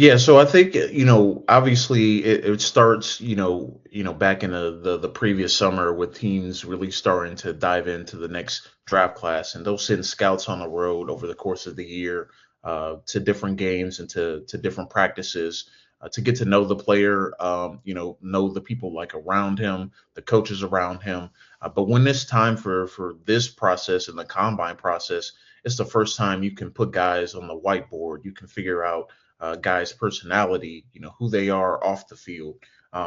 Yeah, so I think obviously it starts back in the previous summer with teams really starting to dive into the next draft class, and they'll send scouts on the road over the course of the year to different games and to different practices to get to know the player, know the people like around him, the coaches around him. But when it's time for this process and the combine process, it's the first time you can put guys on the whiteboard. You can figure out guys' personality, who they are off the field.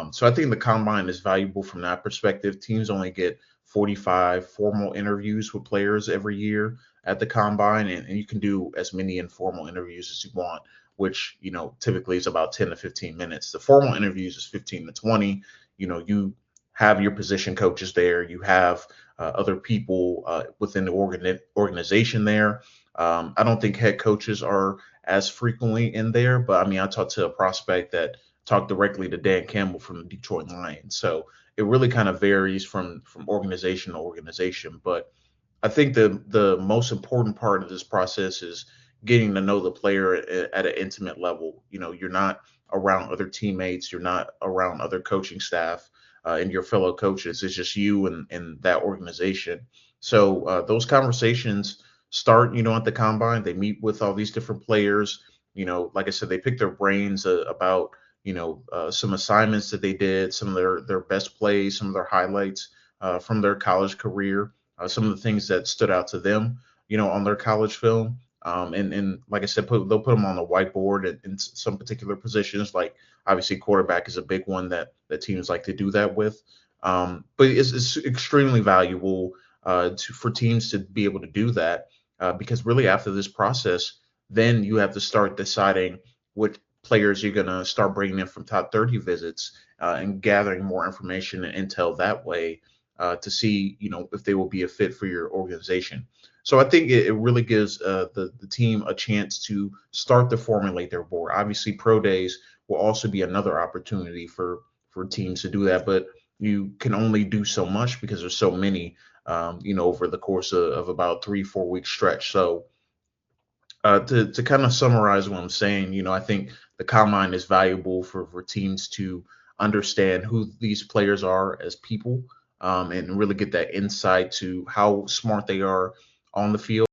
So I think the combine is valuable from that perspective. Teams only get 45 formal interviews with players every year at the combine, and you can do as many informal interviews as you want, which typically is about 10 to 15 minutes. The formal interviews is 15 to 20. You have your position coaches there. You have other people within the organization there. I don't think head coaches are as frequently in there. But I mean, I talked to a prospect that talked directly to Dan Campbell from the Detroit Lions. So it really kind of varies from organization to organization. But I think the most important part of this process is getting to know the player at an intimate level. You're not around other teammates, you're not around other coaching staff and your fellow coaches. It's just you and that organization. So those conversations start, at the combine. They meet with all these different players. Like I said, they pick their brains about some assignments that they did, some of their best plays, some of their highlights from their college career, some of the things that stood out to them, on their college film. And like I said, they'll put them on the whiteboard in some particular positions. Like obviously, quarterback is a big one that teams like to do that with. But it's extremely valuable for teams to be able to do that because really after this process, then you have to start deciding what players you're going to start bringing in from top 30 visits and gathering more information and intel that way to see, if they will be a fit for your organization. So I think it really gives the team a chance to start to formulate their board. Obviously, pro days will also be another opportunity for teams to do that, but you can only do so much because there's so many, over the course of about 3 4 week stretch. So to kind of summarize what I'm saying, I think the combine is valuable for teams to understand who these players are as people and really get that insight to how smart they are on the field